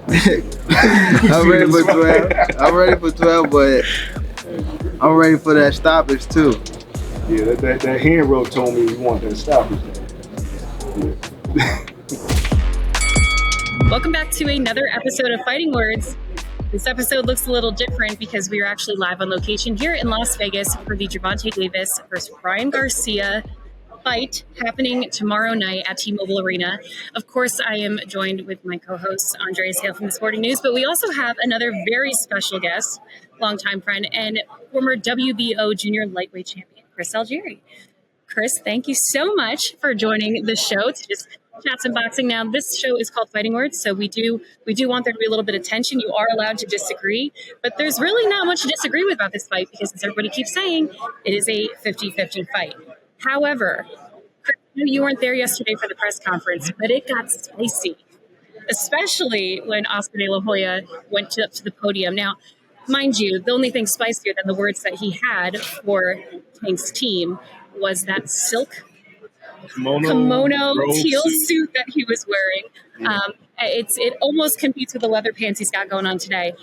I'm ready for 12. I'm ready for 12, but I'm ready for that stoppage too. Yeah, that hand rope told me you want that stoppage. Welcome back to another episode of Fighting Words. This episode looks a little different because we are actually live on location here in Las Vegas for the Gervonta Davis versus Ryan Garcia fight happening tomorrow night at T-Mobile Arena. Of course, I am joined with my co-host, Andreas, Hale from the Sporting News, but we also have another very special guest, longtime friend, and former WBO Jr. lightweight champion, Chris Algieri. Chris, thank you so much for joining the show to just chat some boxing. Now, this show is called Fighting Words, so we do want there to be a little bit of tension. You are allowed to disagree, but there's really not much to disagree with about this fight because, as everybody keeps saying, it is a 50-50 fight. However, Chris, you weren't there yesterday for the press conference, but it got spicy, especially when Oscar De La Hoya went up to the podium. Now, mind you, the only thing spicier than the words that he had for Tank's team was that silk kimono teal suit that he was wearing. It almost competes with the leather pants he's got going on today.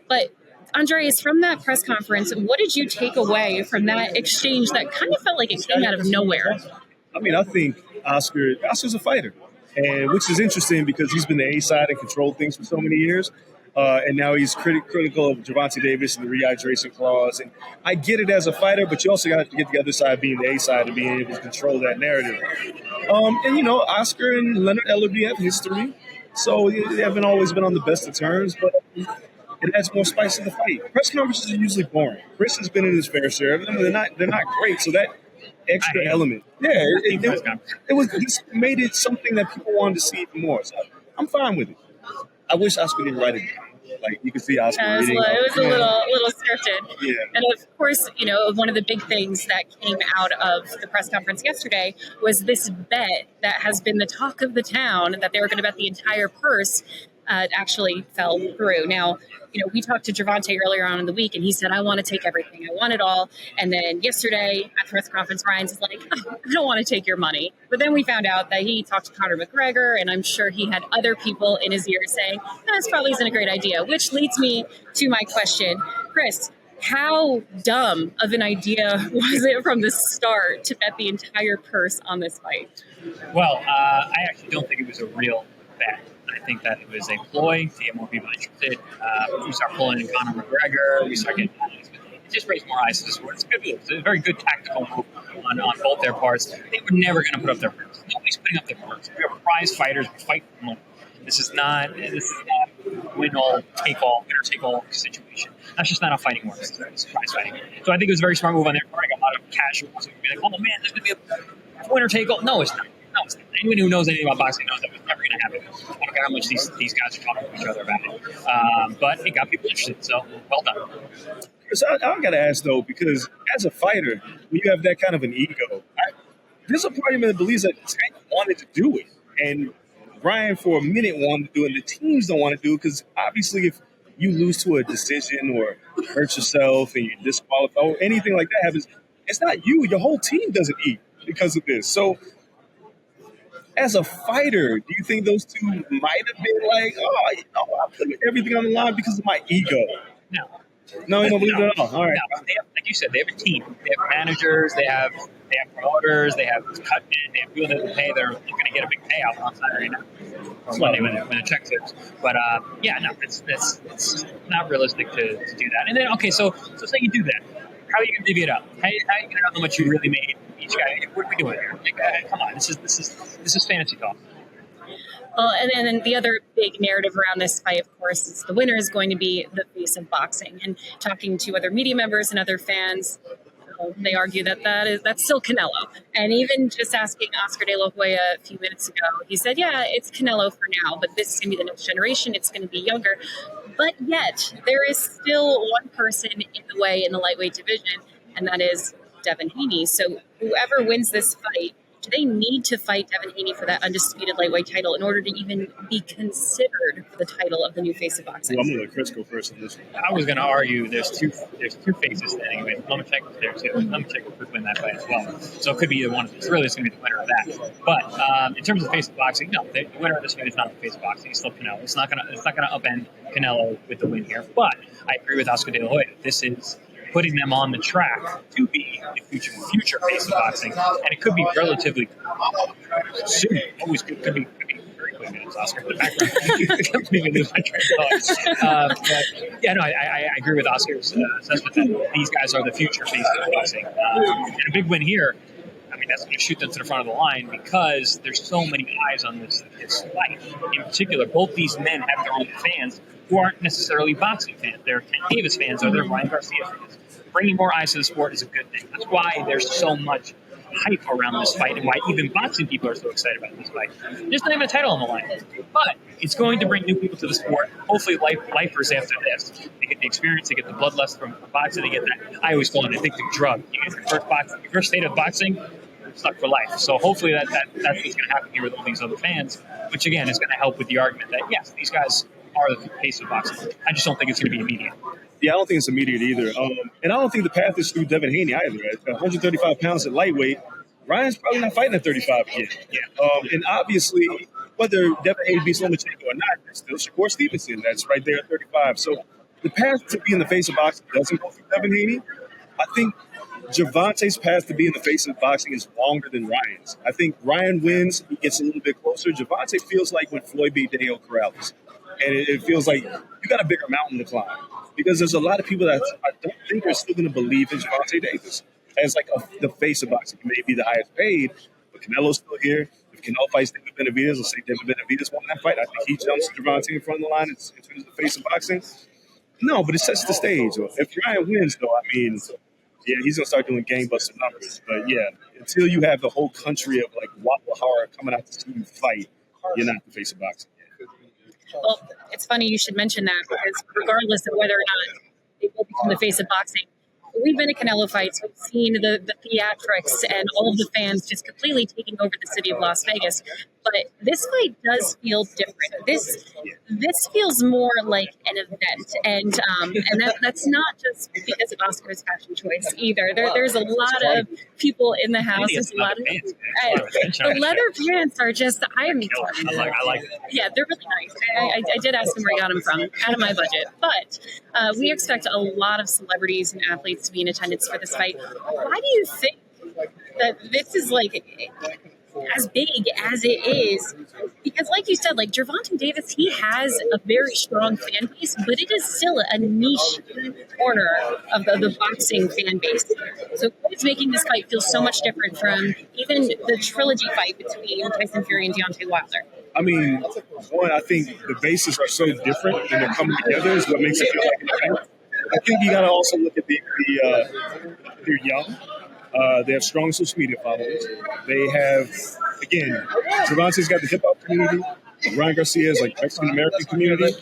But Andreas, from that press conference, what did you take away from that exchange that kind of felt like it came out of nowhere? I mean, I think Oscar's a fighter, and which is interesting because he's been the A side and controlled things for so many years. And now he's critical of Gervonta Davis and the rehydration clause. And I get it as a fighter, but you also got to get the other side being the A side and being able to control that narrative. And, Oscar and Leonard Ellerby have history, so they haven't always been on the best of terms, but it adds more spice to the fight. Press conferences are usually boring. Chris has been in his fair share of them, but they're not great, so that extra element. Yeah, it just made it something that people wanted to see even more. So I'm fine with it. I wish Oscar didn't write it down. Like, you can see Oscar reading. It was a little scripted. Yeah. And of course, one of the big things that came out of the press conference yesterday was this bet that has been the talk of the town that they were going to bet the entire purse actually fell through. Now, we talked to Gervonta earlier on in the week, and he said, I want to take everything. I want it all. And then yesterday at the press conference, Ryan's like, I don't want to take your money. But then we found out that he talked to Conor McGregor, and I'm sure he had other people in his ear saying, this probably isn't a great idea, which leads me to my question. Chris, how dumb of an idea was it from the start to bet the entire purse on this fight? Well, I actually don't think it was a real bet. I think that it was a ploy to get more people interested. We start pulling in Conor McGregor. We start getting it just raised more eyes to the sport. It's a good move. It's a very good tactical move on both their parts. They were never going to put up their purse. Nobody's putting up their purse. We are prize fighters. We fight for money. This is not winner take all situation. That's just not how fighting works. It's prize fighting. So I think it was a very smart move on their part. I got a lot of casuals who would be like, oh man, there's going to be a winner take all. No, it's not. Anyone who knows anything about boxing knows that it's never going to happen. I don't care how much these guys are talking to each other about it. But it got people interested, so well done. So I got to ask, though, because as a fighter, when you have that kind of an ego, there's a part of me that believes that Tank wanted to do it. And Brian, for a minute, wanted to do it. And the teams don't want to do it because, obviously, if you lose to a decision or hurt yourself and you disqualify or anything like that happens, it's not you. Your whole team doesn't eat because of this. So, as a fighter, do you think those two might have been like, I put everything on the line because of my ego? No, you don't believe it at all. All right. No, they have, like you said, they have a team. They have managers. They have promoters. They have people that pay. They're going to get a big payout on Saturday night or Monday when the check clears. But it's not realistic to do that. And then so say you do that. How are you going to divvy it up? How are you going to know how much you really made each guy? What are we doing here? Like, come on, this is fantasy talk. Well, and then the other big narrative around this fight, of course, is the winner is going to be the face of boxing. And talking to other media members and other fans, they argue that's still Canelo. And even just asking Oscar De La Hoya a few minutes ago, he said, yeah, it's Canelo for now, but this is going to be the next generation. It's going to be younger. But yet, there is still one person in the way in the lightweight division, and that is Devin Haney. So whoever wins this fight do they need to fight Devin Haney for that undisputed lightweight title in order to even be considered for the title of the new face of boxing? Well, I'm going to let Chris go first on this one. I was going to argue there's two faces standing. With Lomachenko was there too. Lomachenko could win that fight as well. So it could be either one of them. It's really just going to be the winner of that. But in terms of face of boxing, no, the winner of this fight is not the face of boxing. It's still Canelo. It's not going to upend Canelo with the win here. But I agree with Oscar De La Hoya. This is putting them on the track to be the future face of boxing, and it could be relatively soon. Always could be very quick minutes, Oscar, in the background. But yeah, no, I agree with Oscar's assessment that these guys are the future face of boxing. And a big win here, I mean, that's going to shoot them to the front of the line because there's so many eyes on this fight. In particular, both these men have their own fans who aren't necessarily boxing fans. They're Ken Davis fans or they're Ryan Garcia fans. Bringing more eyes to the sport is a good thing. That's why there's so much hype around this fight and why even boxing people are so excited about this fight. There's not even a title on the line. But it's going to bring new people to the sport, hopefully lifers after this. They get the experience, they get the bloodlust from boxing, they get that, I always call it an addictive drug. You get your first state of boxing, you're stuck for life. So hopefully that's what's going to happen here with all these other fans, which again is going to help with the argument that, yes, these guys are the face of boxing. I just don't think it's going to be immediate. Yeah, I don't think it's immediate either. And I don't think the path is through Devin Haney either. At 135 pounds at lightweight, Ryan's probably not fighting at 35 yet. Yeah. And obviously, whether Devin Haney beats Lomachenko or not, there's still Shakur Stevenson that's right there at 35. So the path to be in the face of boxing doesn't go through Devin Haney. I think Gervonta's path to be in the face of boxing is longer than Ryan's. I think Ryan wins, he gets a little bit closer. Gervonta feels like when Floyd beat Daniel Corrales. And it feels like you got a bigger mountain to climb. Because there's a lot of people that I don't think are still going to believe in Gervonta Davis as like the face of boxing. He may be the highest paid, but Canelo's still here. If Canelo fights David Benavidez, let's say David Benavidez won that fight, I think he jumps Gervonta in front of the line in terms of the face of boxing. No, but it sets the stage. If Ryan wins, though, I mean, yeah, he's going to start doing gangbusters numbers. But yeah, until you have the whole country of like Guadalajara coming out to see you fight, you're not the face of boxing. Well, it's funny you should mention that because regardless of whether or not they will become the face of boxing, we've been at Canelo fights. We've seen the theatrics and all of the fans just completely taking over the city of Las Vegas. But this fight does feel different. This feels more like an event, and that's not just because of Oscar's fashion choice either. There's a lot of people in the house. There's a lot of the leather pants are just I like it. Yeah, they're really nice. I did ask him where he got them from, out of my budget. But we expect a lot of celebrities and athletes to be in attendance for this fight. Why do you think that this is like as big as it is? Because like you said, like Gervonta Davis, he has a very strong fan base, but it is still a niche corner of the boxing fan base. So it's making this fight feel so much different from even the trilogy fight between Tyson Fury and Deontay Wilder. I mean, one, I think the bases are so different and they're coming together is what makes it feel like an event. I think you got to also look at they're young. They have strong social media followers. They have, again, Gervonta's got the hip hop community. Ryan Garcia is like Mexican American community,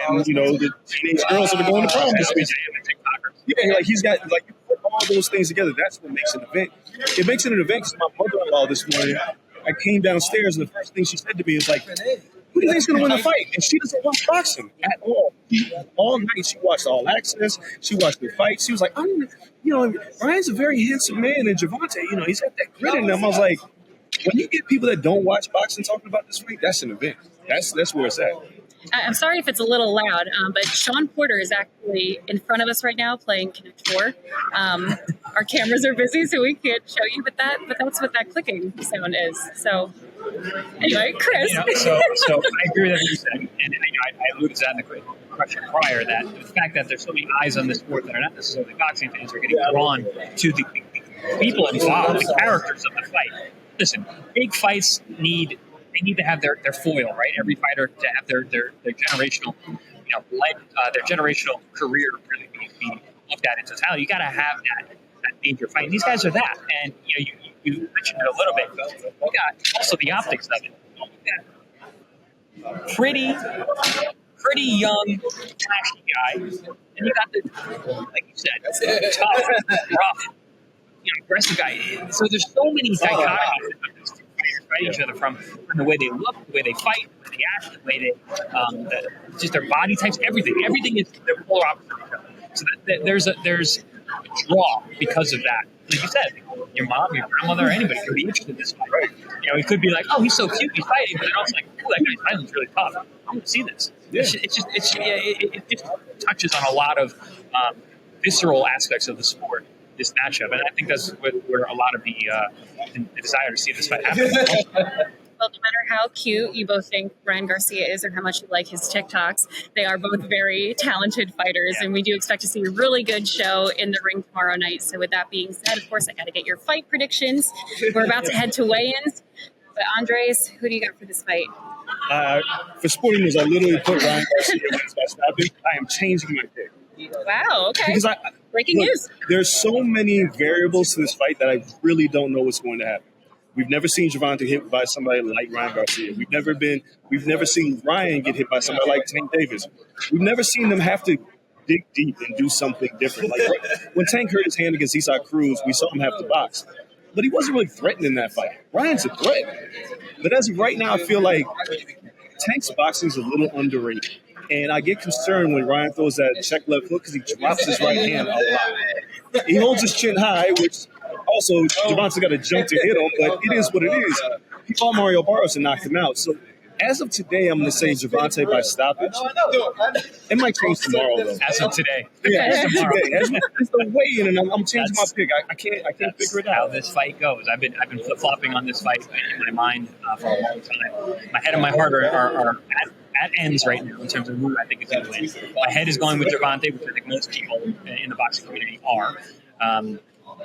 and the teenage girls that are going to prom this weekend. Yeah, like he's got like you put all those things together. That's what makes an event. It makes it an event because my mother-in-law this morning, I came downstairs and the first thing she said to me is like, "Who do you think's going to win the fight?" And she doesn't watch boxing at all. All night she watched All Access. She watched the fight. She was like, Ryan's a very handsome man, and Gervonta, he's got that grit in him. I was like, when you get people that don't watch boxing talking about this fight, that's an event. That's where it's at. I'm sorry if it's a little loud, but Sean Porter is actually in front of us right now playing Connect 4. Our cameras are busy, so we can't show you, but that's what that clicking sound is. So anyway, Chris. So I agree with everything you said, and I alluded to that in the question prior, that the fact that there's so many eyes on this sport that are not necessarily boxing fans are getting drawn to the people involved, the characters of the fight. Listen, big fights need to have their foil, right? Every fighter to have their generational, their generational career really be looked at in totality. You got to have that major fight. And these guys are that, and you mentioned it a little bit. But you got also the optics of it. Pretty young, flashy guy, and you got the, like you said, tough, rough aggressive guy. So there's so many dichotomies of these two fighters fighting each other from the way they look, the way they fight, the way they act, the way they, just their body types, everything. Everything is the polar opposite of each other. So there's a draw because of that. Like you said, your mom, your grandmother, anybody could be interested in this fight. It could be like, oh, he's so cute, he's fighting, but then also like, oh, that guy's fighting's really tough. I want to see this. Yeah. It just touches on a lot of visceral aspects of the sport, this matchup, and I think that's where a lot of the desire to see this fight happen. Well, no matter how cute you both think Ryan Garcia is or how much you like his TikToks, they are both very talented fighters, and we do expect to see a really good show in the ring tomorrow night. So with that being said, of course, I got to get your fight predictions. We're about to head to weigh-ins. But Andreas, who do you got for this fight? For sporting news, I literally put Ryan Garcia wins by stoppage. I am changing my pick. Wow, okay. Because breaking news. There's so many variables to this fight that I really don't know what's going to happen. We've never seen Gervonta hit by somebody like Ryan Garcia. We've never seen Ryan get hit by somebody like Tank Davis. We've never seen them have to dig deep and do something different. Like when Tank hurt his hand against Eastside Cruz, we saw him have to box. But he wasn't really threatened in that fight. Ryan's a threat. But as of right now, I feel like Tank's boxing is a little underrated. And I get concerned when Ryan throws that check left hook because he drops his right hand a lot. He holds his chin high, which also Gervonta got to jump to hit him, but it is what it is. He fought Mario Barros and knocked him out. So as of today, I'm going to say Gervonta by stoppage. It might change tomorrow, though. As of today. Yeah, as of today. As the weigh-in, and I'm changing my pick. I can't figure it out. How this fight goes. I've been flip-flopping on this fight in my mind for a long time. My head and my heart are at ends right now in terms of who I think is going to win. My head is going with Gervonta, which I think most people in the boxing community are.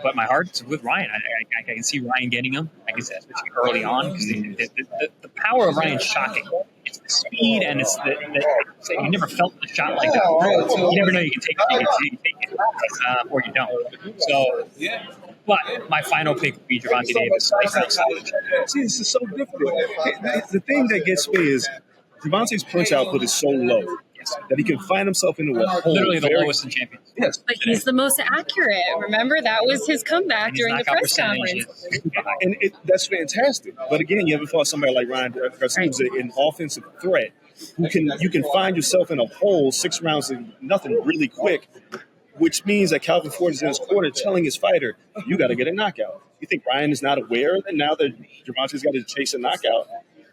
But my heart's with Ryan. I can see Ryan getting him. I can see especially early on because the power of Ryan's shocking. It's the speed and it's you never felt the shot like that. You never know you can take it or you don't. So, but my final pick would be Gervonta Davis. See, this is so difficult. The thing that gets me is Gervonta's punch output is so low that he can find himself into a hole. Literally the lowest in champions. Yes. But he's the most accurate. Remember, that was his comeback during the press conference. And that's fantastic. But again, you haven't fought somebody like Ryan Garcia, who's an offensive threat. You can find yourself in a hole 6 rounds and nothing really quick, which means that Calvin Ford is in his corner telling his fighter, you got to get a knockout. You think Ryan is not aware that now that Gervonta's got to chase a knockout?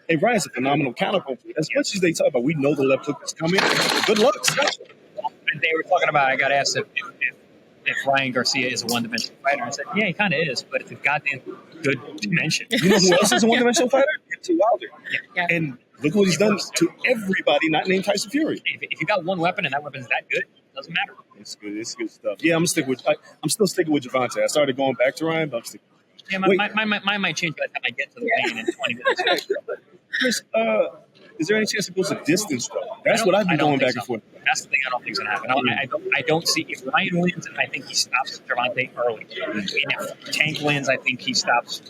Hey, Ryan's a phenomenal counterpuncher. As much as they talk about, we know the left hook is coming. Good luck. They were talking about, I got asked if Ryan Garcia is a one-dimensional fighter. I said, yeah, he kind of is, but it's a goddamn good dimension. You know who else is a one-dimensional fighter? T. Wilder. Yeah. And look what he's done to everybody not named Tyson Fury. If you got one weapon and that weapon's that good, it doesn't matter. It's good. It's good stuff. Yeah, I'm still sticking with Gervonta. I started going back to Ryan, but I'm sticking. Yeah, mine might change by the time I get to the lane in 20 minutes. Chris, is there any chance it goes a distance, though? That's what I've been going back and forth. That's the thing I don't think is going to happen. I don't see – if Ryan wins, I think he stops Gervonta early. And if Tank wins, I think he stops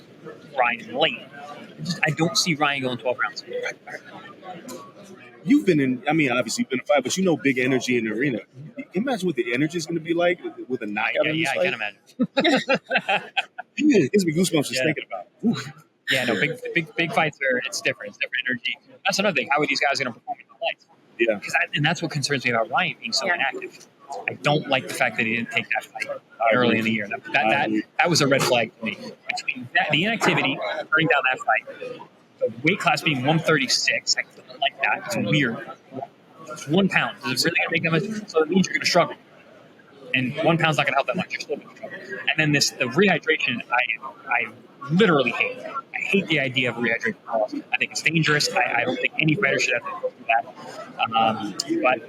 Ryan late. I don't see Ryan going 12 rounds. You've been in – I mean, obviously you've been in a fight, but you know big energy in the arena. Imagine what the energy is going to be like with a knockout in this fight. Yeah, I can imagine. It gives me goosebumps just thinking about it. Ooh. Yeah, no, big fights it's different. It's different energy. That's another thing. How are these guys going to perform in the fights? Yeah. And that's what concerns me about Ryan being so inactive. I don't like the fact that he didn't take that fight early in the year. That was a red flag to me. Between the inactivity, turning down that fight, the weight class being 136, I don't like that. It's weird. It's 1 pound. Is it really going to make that much? So it means you're going to struggle. And 1 pound's not going to help that much. You're still going to struggle. And then the rehydration, I literally hate. I hate the idea of rehydration. I think it's dangerous. I don't think any fighter should have to go through that.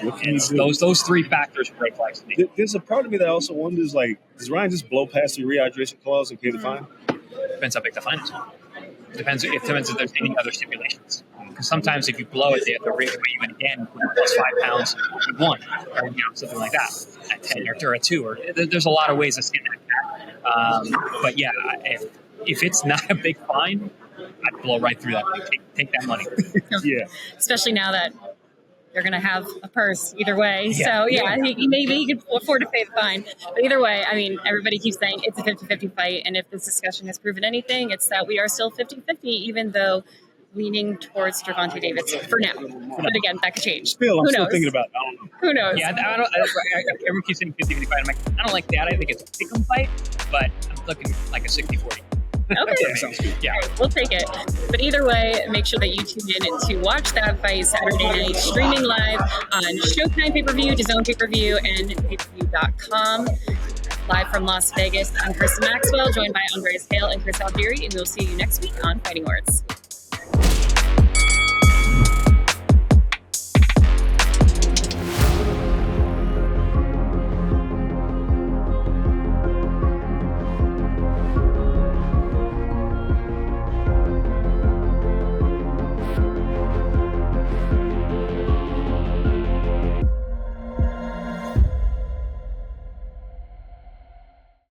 But it's those 3 factors are red flags to me. There's a part of me that also wonders, like, does Ryan just blow past the rehydration clause and pay the fine? Depends how big the fine is. It depends if there's any other stipulations. Because sometimes if you blow it, they have to weigh you in again plus 5 pounds to 1, or something like that, at 10 or a 2. Or there's a lot of ways to skin that cat. But yeah, if it's not a big fine, I'd blow right through that. Take that money. Yeah. Especially now that they're going to have a purse either way. Yeah. So, maybe he could afford to pay the fine. But either way, I mean, everybody keeps saying it's a 50-50 fight. And if this discussion has proven anything, it's that we are still 50-50, even though leaning towards Gervonta Davis for now. But again, that could change. Still, I'm Who still knows? thinking about it. I don't know. Who knows? Yeah, everyone keeps saying 50-50 fight. I'm like, I don't like that. I think it's a pick 'em fight, but I'm looking like a 60-40. Okay. Yeah, sounds good. Yeah. We'll take it. But either way, make sure that you tune in to watch that fight Saturday night, streaming live on Showtime pay-per-view, DAZN pay-per-view, and payperview.com. Live from Las Vegas, I'm Karisa Maxwell, joined by Andreas, Hale, and Chris Algieri, and we'll see you next week on Fighting Words.